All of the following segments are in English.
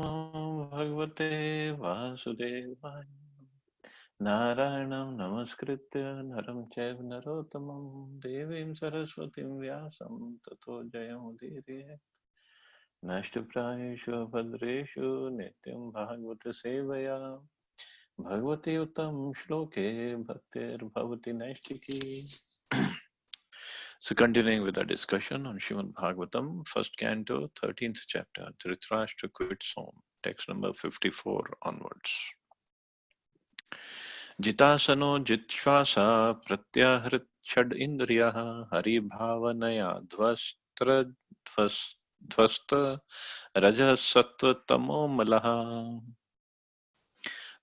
भगवते वासुदेवाय नारायणं नमस्कृत्य नरं चैव नरोत्तमं देवीं सरस्वतीं व्यासं ततो जयमुदीरये नष्टप्रायेषु भद्रेषु नित्यं भागवत सेवया भगवती उत्तम श्लोके भक्तिर्भवति नैष्टिकी. So continuing with our discussion on Srimad Bhagavatam, first canto, 13th chapter, Dhritarashtra quits home, text number 54 onwards. जितासनो जित्श्वासा प्रत्याहृत षड इंद्रियः हरिभावनया ध्वस्त रजः सत्व तमो मलः.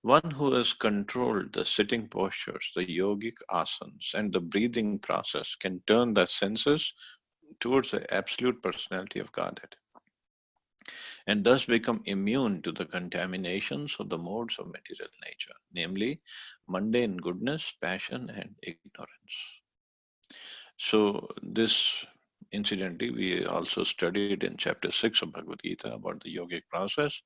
One who has controlled the sitting postures, the yogic asanas, and the breathing process can turn the senses towards the absolute personality of Godhead, and thus become immune to the contaminations of the modes of material nature, namely mundane goodness, passion, and ignorance. So, this incidentally, we also studied in chapter 6 of Bhagavad Gita about the yogic process.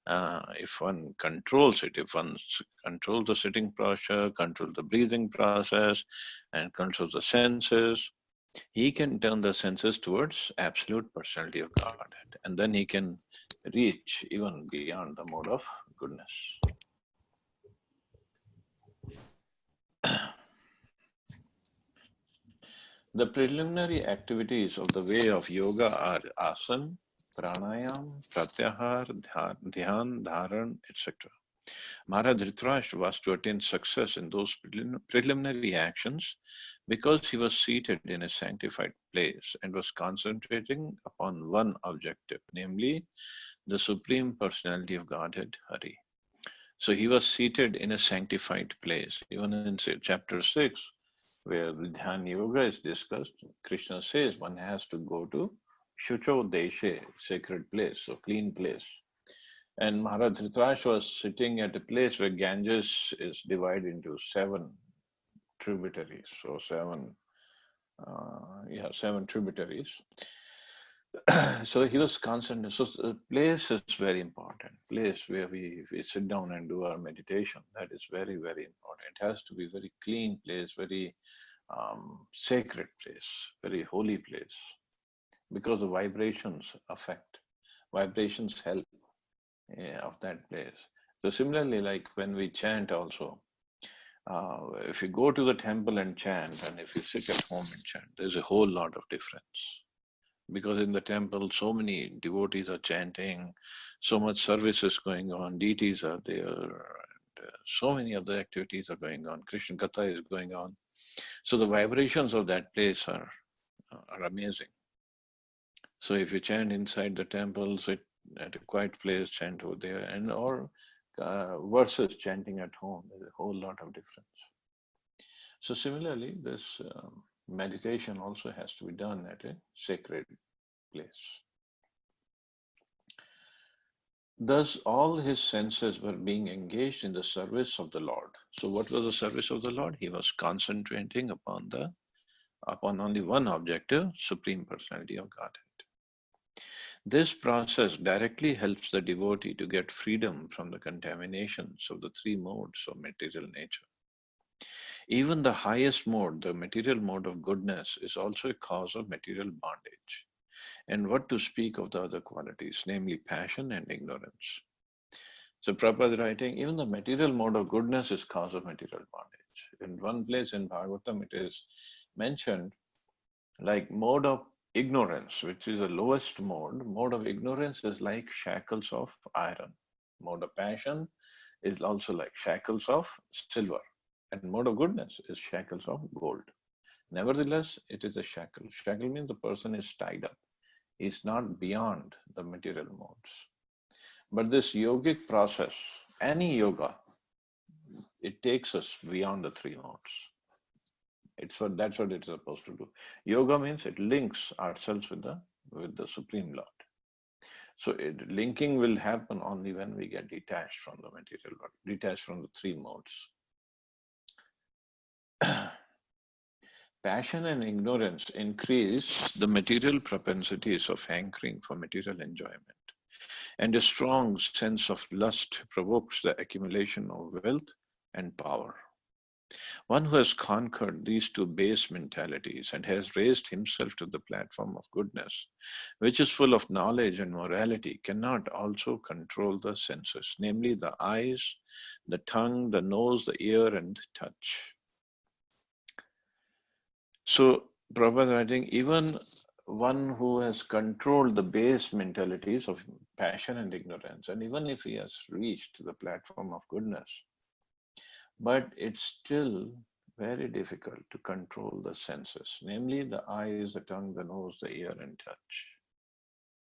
If one controls it, if one controls the sitting posture, controls the breathing process, and controls the senses, he can turn the senses towards absolute personality of Godhead, and then he can reach even beyond the mode of goodness. The preliminary activities of the way of yoga are asana, pranayam, pratyahar, dhyan, dharan, etc. Maharaj Dhritarashtra was to attain success in those preliminary actions because he was seated in a sanctified place and was concentrating upon one objective, namely the Supreme Personality of Godhead, Hari. So he was seated in a sanctified place. Even in chapter 6, where Dhyan Yoga is discussed, Krishna says one has to go to Shucho Deshe, sacred place, so clean place. And Maharaj Dhritarashtra was sitting at a place where Ganges is divided into 7 tributaries. So 7 tributaries. So he was concerned. So the place is very important. Place where we sit down and do our meditation. That is very, very important. It has to be very clean place, very sacred place, very holy place, because the vibrations affect. Vibrations help of that place. So similarly, like when we chant also, if you go to the temple and chant, and if you sit at home and chant, there's a whole lot of difference. Because in the temple, so many devotees are chanting, so much service is going on, deities are there, and so many other activities are going on. Krishna Katha is going on. So the vibrations of that place are amazing. So if you chant inside the temple, sit at a quiet place, chant over there, and or versus chanting at home, there's a whole lot of difference. So similarly, this meditation also has to be done at a sacred place. Thus, all his senses were being engaged in the service of the Lord. So, what was the service of the Lord? He was concentrating upon only one objective, Supreme Personality of Godhead. This process directly helps the devotee to get freedom from the contaminations of the 3 modes of material nature. Even the highest mode, the material mode of goodness, is also a cause of material bondage. And what to speak of the other qualities, namely passion and ignorance. So Prabhupada is writing, even the material mode of goodness is cause of material bondage. In one place in Bhagavatam, it is mentioned like mode of ignorance, which is the lowest mode. Mode of ignorance is like shackles of iron. Mode of passion is also like shackles of silver. And mode of goodness is shackles of gold. Nevertheless, it is a shackle. Shackle means the person is tied up. He's not beyond the material modes. But this yogic process, any yoga, it takes us beyond the 3 modes. That's what it's supposed to do. Yoga means it links ourselves with the Supreme Lord. So linking will happen only when we get detached from the material world, detached from the 3 modes. Passion and ignorance increase the material propensities of hankering for material enjoyment. and a strong sense of lust provokes the accumulation of wealth and power. One who has conquered these two base mentalities and has raised himself to the platform of goodness, which is full of knowledge and morality, cannot also control the senses, namely the eyes, the tongue, the nose, the ear, and touch. So, Prabhupada, I think even one who has controlled the base mentalities of passion and ignorance, and even if he has reached the platform of goodness, but it's still very difficult to control the senses, namely the eyes, the tongue, the nose, the ear, and touch.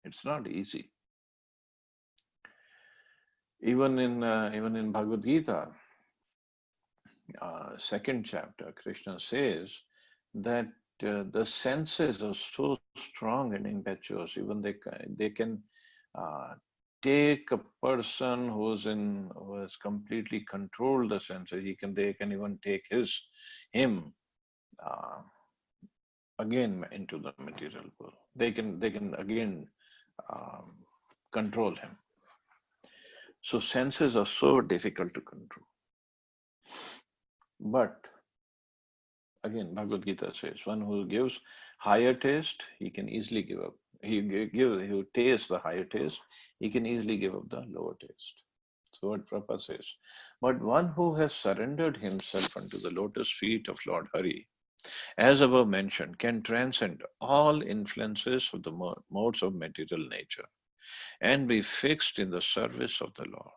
It's not easy. Even in Bhagavad Gita, second chapter, Krishna says that the senses are so strong and impetuous. Even they can uh, take a person who has completely controlled the senses. They can even take him uh, again into the material world. They can again um, control him. So senses are so difficult to control. But again, Bhagavad Gita says, one who gives higher taste, he can easily give up. He tastes the higher taste, he can easily give up the lower taste. So what Prabhupada says. But one who has surrendered himself unto the lotus feet of Lord Hari, as above mentioned, can transcend all influences of the modes of material nature and be fixed in the service of the Lord.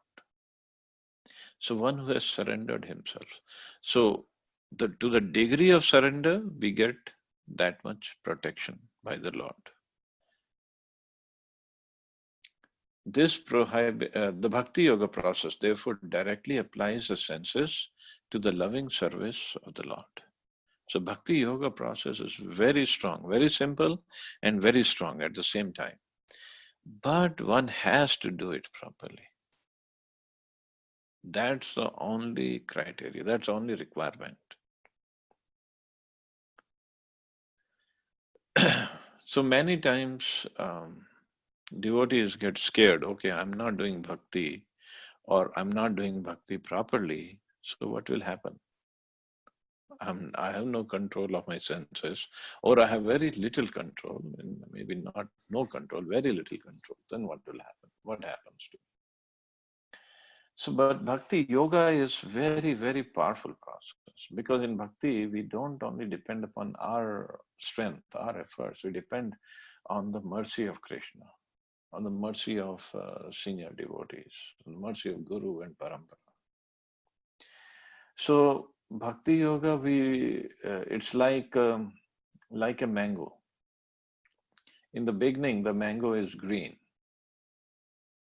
So one who has surrendered himself. So to the degree of surrender, we get that much protection by the Lord. The Bhakti Yoga process therefore directly applies the senses to the loving service of the Lord. So Bhakti Yoga process is very strong, very simple and very strong at the same time. But one has to do it properly. That's the only criteria, that's the only requirement. So many times devotees get scared. Okay, I'm not doing bhakti or I'm not doing bhakti properly. So what will happen? I have no control of my senses, or I have very little control, and maybe not no control, very little control. Then what will happen? What happens to me? So, but bhakti yoga is very, very powerful process because in bhakti we don't only depend upon our strength, our efforts. We depend on the mercy of Krishna, on the mercy of senior devotees, on the mercy of Guru and Parampara. So bhakti yoga, it's like a mango. In the beginning, the mango is green,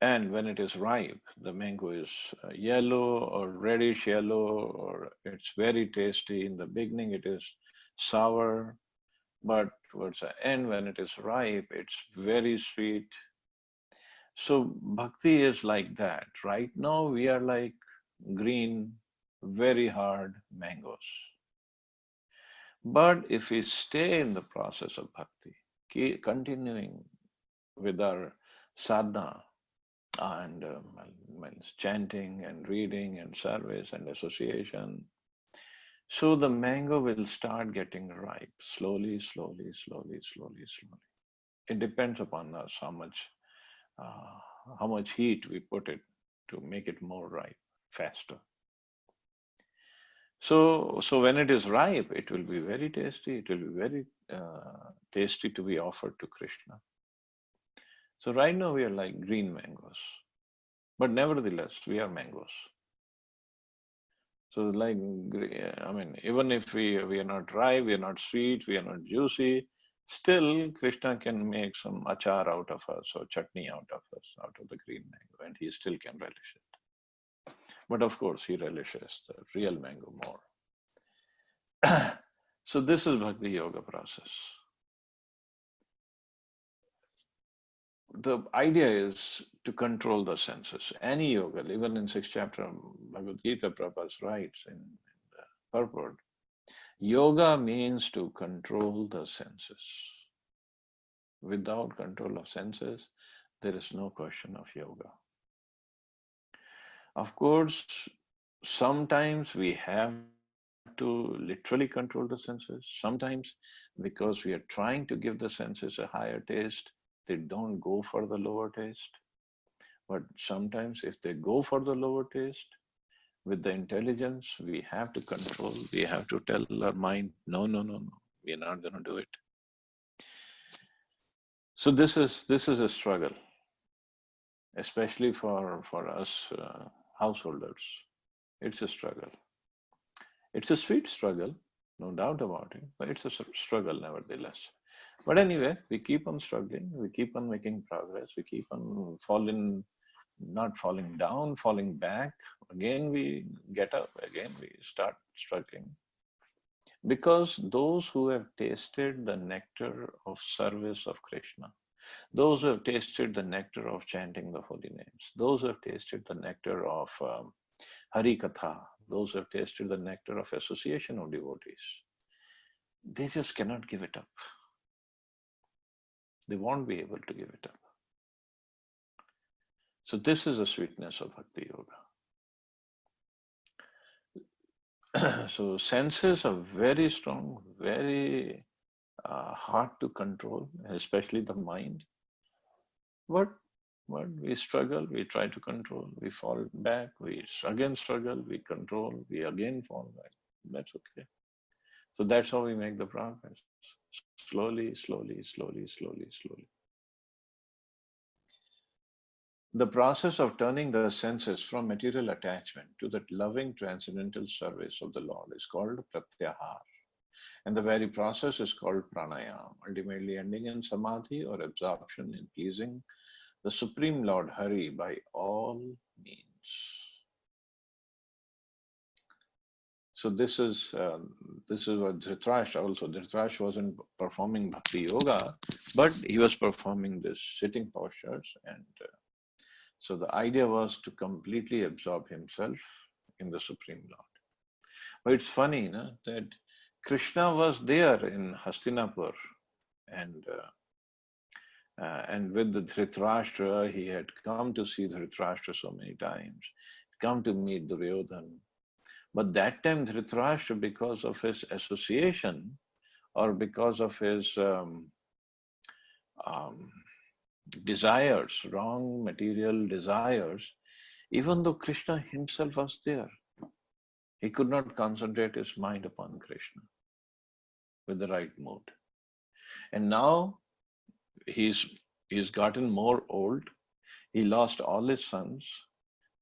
and when it is ripe, the mango is yellow or reddish yellow, or it's very tasty. In the beginning, it is sour, but towards the end, when it is ripe, it's very sweet. So bhakti is like that. Right now, we are like green, very hard mangoes. But if we stay in the process of bhakti, keep continuing with our sadhana and means chanting and reading and service and association, so the mango will start getting ripe slowly, slowly, slowly, slowly, slowly. It depends upon us uh, how much heat we put it to make it more ripe faster. So when it is ripe, it will be very tasty. It will be very tasty to be offered to Krishna. So right now we are like green mangoes, but nevertheless we are mangoes. So like, I mean, even if we are not ripe, we are not sweet, we are not juicy, still Krishna can make some achar out of us or chutney out of us, out of the green mango, and he still can relish it. But of course, he relishes the real mango more. So this is Bhakti Yoga process. The idea is to control the senses. Any yoga, even in sixth chapter of Bhagavad Gita, Prabhupada writes in the purport, yoga means to control the senses. Without control of senses, there is no question of yoga. Of course, sometimes we have to literally control the senses. Sometimes, because we are trying to give the senses a higher taste, they don't go for the lower taste. But sometimes, if they go for the lower taste, with the intelligence, we have to control. We have to tell our mind, no, no, no, no, we are not going to do it. So this is a struggle, especially for us householders. It's a struggle. It's a sweet struggle, no doubt about it, but it's a struggle nevertheless. But anyway, we keep on struggling, we keep on making progress, we keep on not falling down, falling back. Again, we get up, again, we start struggling. Because those who have tasted the nectar of service of Krishna, those who have tasted the nectar of chanting the holy names, those who have tasted the nectar of Hari Katha, those who have tasted the nectar of association of devotees, they just cannot give it up. They won't be able to give it up. So this is the sweetness of Bhakti Yoga. So senses are very strong, very hard to control, especially the mind. But we struggle, we try to control, we fall back, we again struggle, we control, we again fall back. That's okay. So that's how we make the progress. Slowly, slowly, slowly, slowly, slowly. The process of turning the senses from material attachment to that loving transcendental service of the Lord is called pratyahar. And the very process is called pranayam, ultimately ending in samadhi or absorption in pleasing the Supreme Lord Hari by all means. So this is what Dhritarashtra also. Dhritarashtra wasn't performing bhakti yoga, but he was performing this sitting postures, and so the idea was to completely absorb himself in the Supreme Lord. But it's funny, no, that Krishna was there in Hastinapur, and with the Dhritarashtra, he had come to see Dhritarashtra so many times, come to meet Duryodhan. But that time Dhritarashtra, because of his association or because of his um, desires, wrong material desires, even though Krishna himself was there, he could not concentrate his mind upon Krishna with the right mood. And now he's gotten more old. He lost all his sons.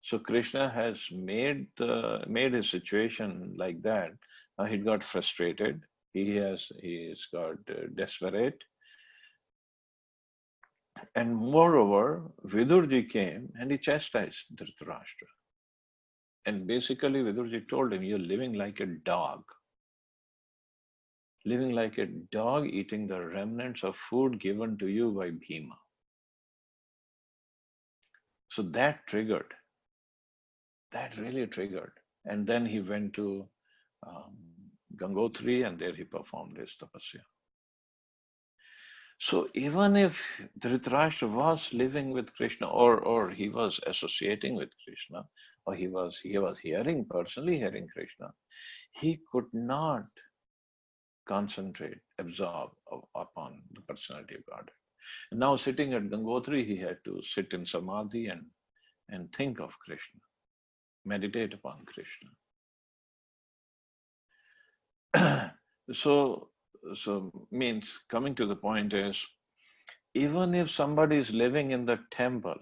So Krishna has made his situation like that. Now he got frustrated. He's got desperate. And moreover, Vidurji came and he chastised Dhritarashtra. And basically Vidurji told him, you're living like a dog. Living like a dog eating the remnants of food given to you by Bhima. So that really triggered. And then he went to um, Gangotri, and there he performed his tapasya. So even if Dhritarashtra was living with Krishna, or he was associating with Krishna, or he was personally hearing Krishna, he could not concentrate, absorb upon the personality of God. And now sitting at Gangotri, he had to sit in samadhi and think of Krishna, meditate upon Krishna. So means, coming to the point is, even if somebody is living in the temple,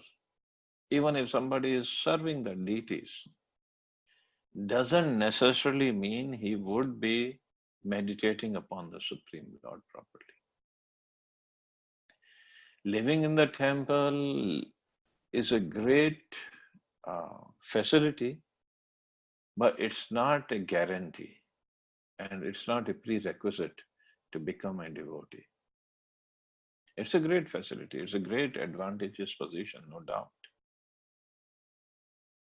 even if somebody is serving the deities, doesn't necessarily mean he would be meditating upon the Supreme Lord properly. Living in the temple is a great facility, but it's not a guarantee, and it's not a prerequisite to become a devotee. It's a great facility, it's a great advantageous position, no doubt.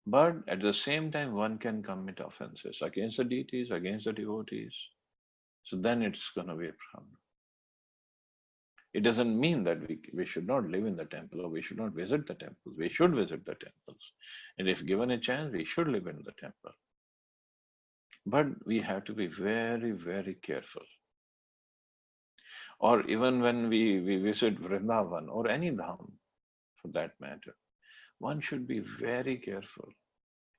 But at the same time, one can commit offenses against the deities, against the devotees. So then it's going to be a problem. It doesn't mean that we should not live in the temple or we should not visit the temples. We should visit the temples. And if given a chance, we should live in the temple. But we have to be very, very careful. Or even when we visit Vrindavan or any dham for that matter, one should be very careful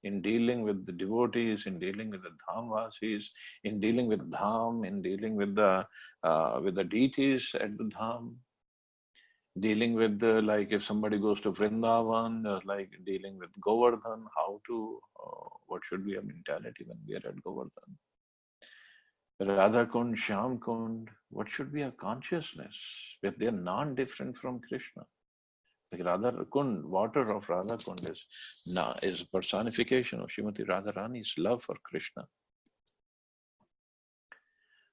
in dealing with the devotees, in dealing with the dhamvasis, in dealing with dham, in dealing with the deities at the dham, dealing with the, like if somebody goes to Vrindavan, like dealing with Govardhan, how to, what should be a mentality when we are at Govardhan? Radha Kund, Shyam Kund, what should be a consciousness? If they are non-different from Krishna. Like Radha Kund, water of Radha Kund is personification of Srimati Radharani's love for Krishna.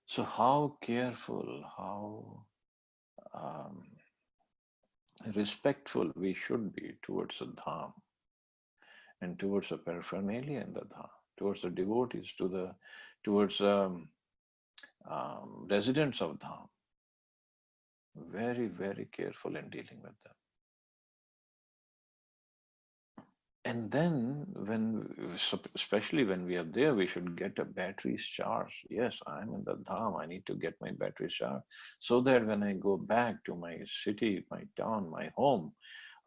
So how careful, how respectful we should be towards the dham and towards the paraphernalia in the dham, towards the devotees, towards residents of dham. Very, very careful in dealing with them. And then especially when we are there, we should get a batteries charged. Yes, I'm in the dham. I need to get my battery charged so that when I go back to my city, my town, my home,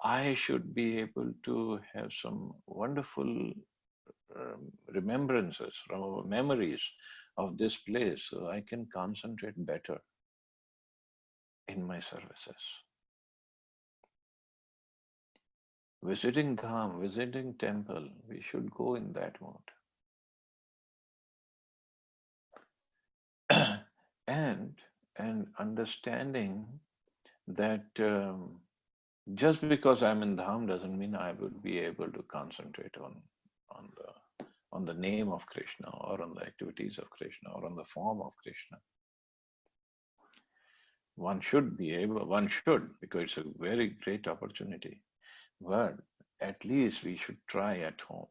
I should be able to have some wonderful remembrances or memories of this place so I can concentrate better in my services. Visiting dham, visiting temple, we should go in that mode. and understanding that just because I'm in dham doesn't mean I would be able to concentrate on the name of Krishna or on the activities of Krishna or on the form of Krishna. One should because it's a very great opportunity. But at least we should try at home.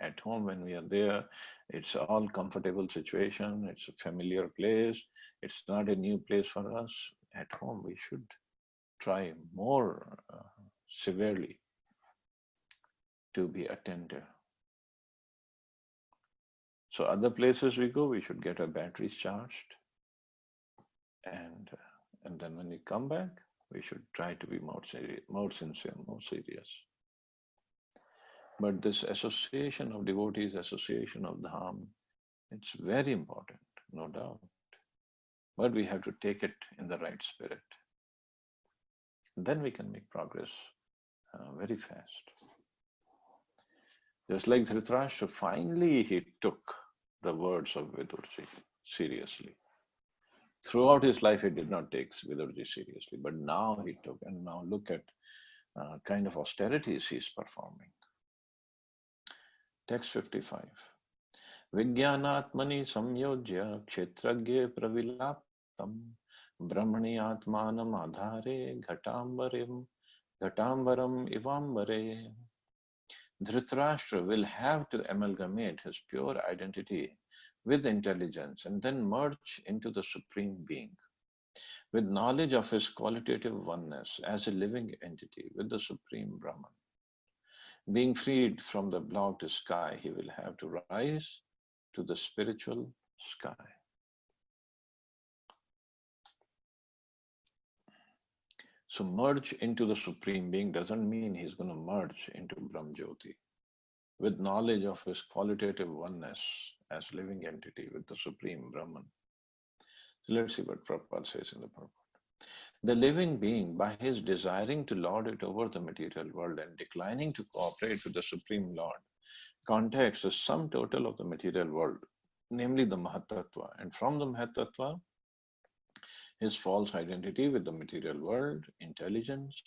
At home, when we are there, it's all comfortable situation. It's a familiar place. It's not a new place for us. At home, we should try more severely to be attentive. So other places we go, we should get our batteries charged. And then when we come back, we should try to be more serious, more sincere, more serious. But this association of devotees, association of dham, it's very important, no doubt. But we have to take it in the right spirit. Then we can make progress very fast. Just like Dhritarashtra, finally he took the words of Vidurji seriously. Throughout his life, he did not take Vidurji seriously, but now he took, and now look at kind of austerities he's performing. Text 55. Vijnanatmani samyojya kshetragye pravilaptam brahmani atmanam adhare ghatambaram ivambare. Dhritarashtra will have to amalgamate his pure identity with intelligence and then merge into the Supreme Being. With knowledge of his qualitative oneness as a living entity with the Supreme Brahman. Being freed from the blocked sky, he will have to rise to the spiritual sky. So merge into the Supreme Being doesn't mean he's going to merge into Brahmjyoti. With knowledge of his qualitative oneness as living entity with the Supreme Brahman. So let's see what Prabhupada says in the purport. The living being, by his desiring to lord it over the material world and declining to cooperate with the Supreme Lord, contacts the sum total of the material world, namely the Mahatattva. And from the Mahatattva, his false identity with the material world, intelligence,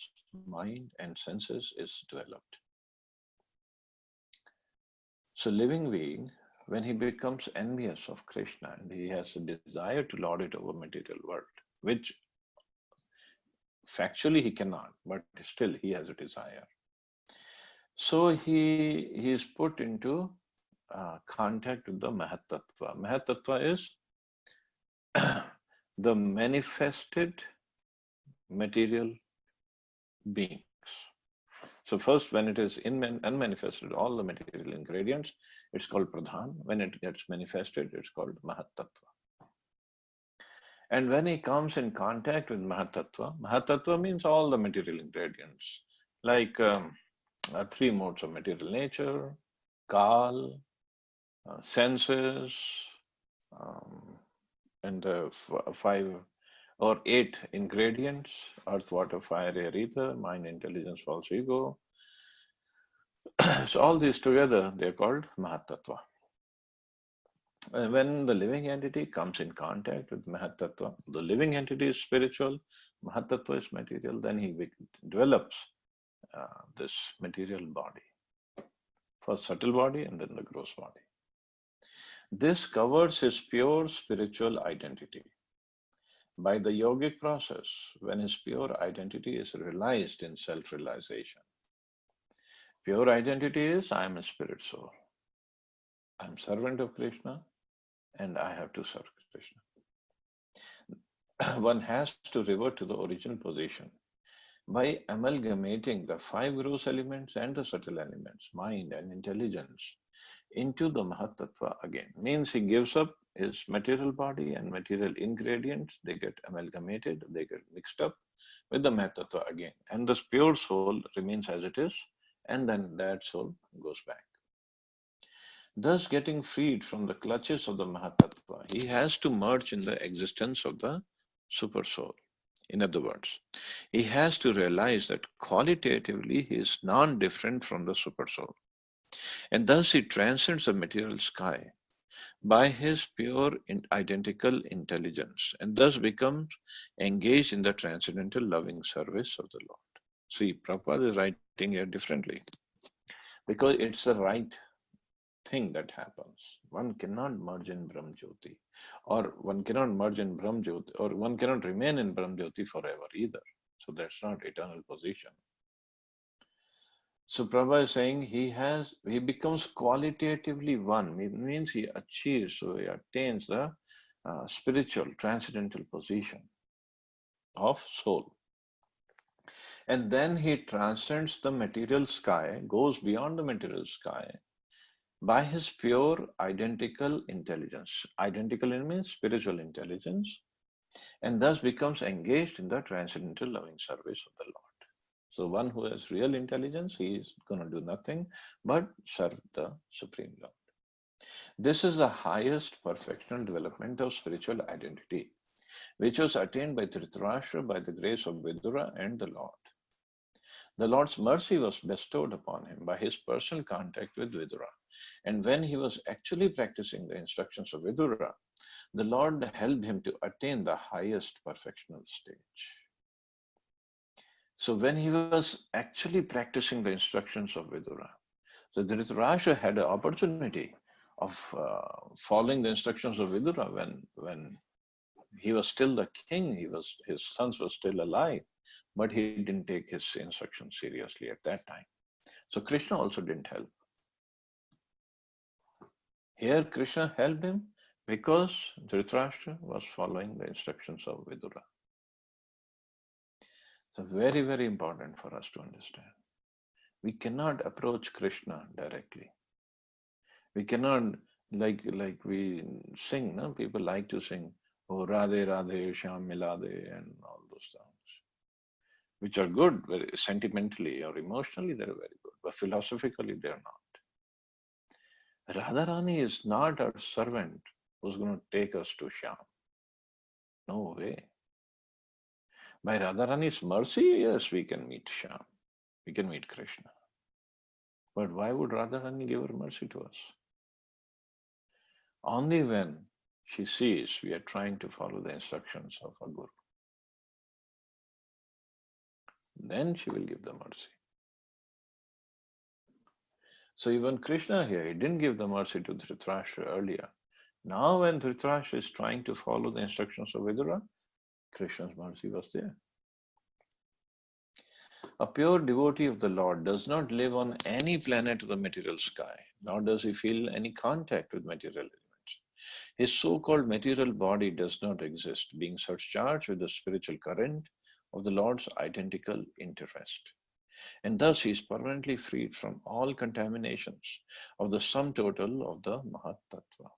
mind, and senses is developed. So living being, when he becomes envious of Krishna and he has a desire to lord it over material world, which factually he cannot, but still he has a desire. So he is put into contact with the Mahatattva. Mahatattva is the manifested material beings. So first, when it is unmanifested, all the material ingredients, it's called Pradhan. When it gets manifested, it's called Mahatattva. And when he comes in contact with Mahatattva, Mahatattva means all the material ingredients, like three modes of material nature, Kal, senses, um, and the five or eight ingredients: earth, water, fire, air, ether, mind, intelligence, false ego. So all these together, they're called Mahatattva. When the living entity comes in contact with Mahatattva, the living entity is spiritual, Mahatattva is material, then he develops this material body. First subtle body and then the gross body. This covers his pure spiritual identity. By the yogic process, when his pure identity is realized in self-realization. Pure identity is, I am a spirit soul. I am servant of Krishna and I have to serve Krishna. One has to revert to the original position by amalgamating the five gross elements and the subtle elements, mind and intelligence, into the Mahatattva again. Means he gives up his material body and material ingredients, they get amalgamated, they get mixed up with the Mahatattva again. And this pure soul remains as it is, and then that soul goes back. Thus, getting freed from the clutches of the Mahatattva, he has to merge in the existence of the Super Soul. In other words, he has to realize that qualitatively he is non-different from the Super Soul. And thus he transcends the material sky by his pure identical intelligence and thus becomes engaged in the transcendental loving service of the Lord. See, Prabhupada is writing here differently because it's the right thing that happens. One cannot merge in Brahm Jyoti, or one cannot merge in Brahm Jyoti, or one cannot remain in Brahm Jyoti forever either. So that's not eternal position. So Prabhupada is saying he becomes qualitatively one. It means he achieves, so he attains the spiritual transcendental position of soul. And then he transcends the material sky, goes beyond the material sky by his pure identical intelligence. Identical means spiritual intelligence, and thus becomes engaged in the transcendental loving service of the Lord. So one who has real intelligence, he is going to do nothing but serve the Supreme Lord. This is the highest perfectional development of spiritual identity, which was attained by Dhritarashtra by the grace of Vidura and the Lord. The Lord's mercy was bestowed upon him by his personal contact with Vidura. And when he was actually practicing the instructions of Vidura, the Lord helped him to attain the highest perfectional stage. So when he was actually practicing the instructions of Vidura, so Dhritarashtra had an opportunity of following the instructions of Vidura when he was still the king, his sons were still alive, but he didn't take his instructions seriously at that time. So Krishna also didn't help. Here Krishna helped him because Dhritarashtra was following the instructions of Vidura. So very, very important for us to understand. We cannot approach Krishna directly. We cannot, like we sing, no? People like to sing, oh Radhe Radhe, Shyam Milade, and all those songs, which are good, very sentimentally or emotionally, they're very good, but philosophically, they're not. Radharani is not our servant who's going to take us to Shyam. No way. By Radharani's mercy, yes, we can meet Shyam. We can meet Krishna. But why would Radharani give her mercy to us? Only when she sees we are trying to follow the instructions of our Guru. Then she will give the mercy. So even Krishna here, he didn't give the mercy to Dhritarashtra earlier. Now when Dhritarashtra is trying to follow the instructions of Vidura, Krishna's mercy was there. A pure devotee of the Lord does not live on any planet of the material sky, nor does he feel any contact with material elements. His so-called material body does not exist, being surcharged with the spiritual current of the Lord's identical interest. And thus he is permanently freed from all contaminations of the sum total of the Mahat Tattva.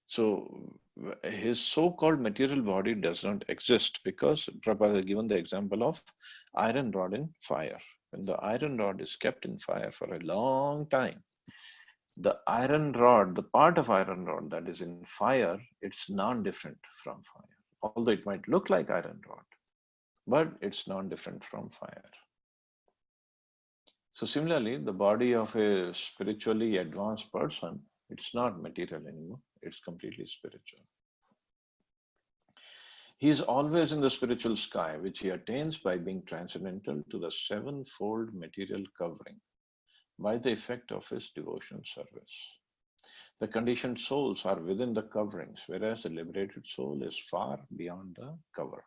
So his so-called material body does not exist because Prabhupada has given the example of iron rod in fire. When the iron rod is kept in fire for a long time, the iron rod, the part of iron rod that is in fire, it's non-different from fire. Although it might look like iron rod, but it's non-different from fire. So similarly, the body of a spiritually advanced person, it's not material anymore. It's completely spiritual. He is always in the spiritual sky, which he attains by being transcendental to the sevenfold material covering by the effect of his devotion service. The conditioned souls are within the coverings, whereas the liberated soul is far beyond the cover.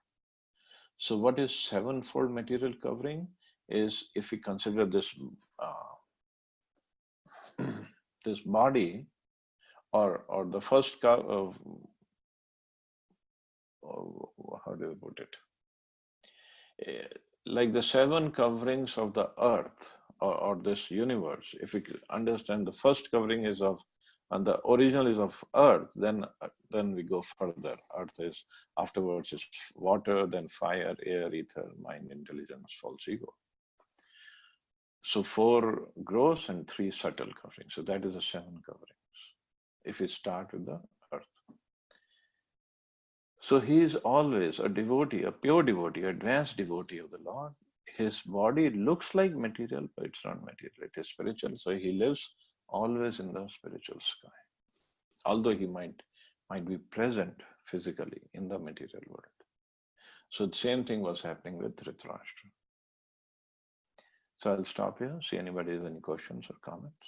So what is sevenfold material covering is, if we consider this this body, or the first how do you put it? Like the seven coverings of the earth or this universe. If we understand the first covering is of, and the original is of earth, then we go further. Earth is, afterwards is water, then fire, air, ether, mind, intelligence, false ego. So 4 gross and 3 subtle coverings. So that is the 7 coverings, if we start with the earth. So he is always a devotee, a pure devotee, advanced devotee of the Lord. His body looks like material, but it's not material. It is spiritual. So he lives always in the spiritual sky, although he might be present physically in the material world. So the same thing was happening with Dhritarashtra. So I'll stop here, see anybody has any questions or comments.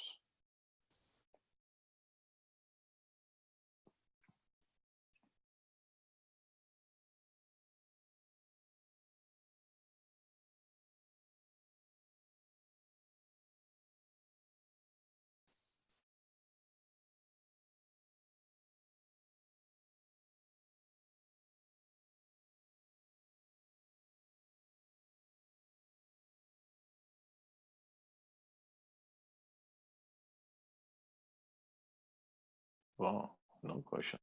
Wow, no questions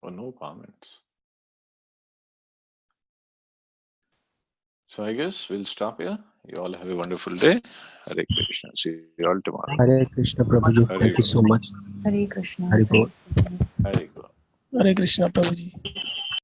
or no comments. So I guess we'll stop here. You all have a wonderful day. Hare Krishna. See you all tomorrow. Hare Krishna Prabhuji. Thank you so much. Hare Krishna. Hare Bol. Hare Krishna. Hare Krishna, Prabhuji.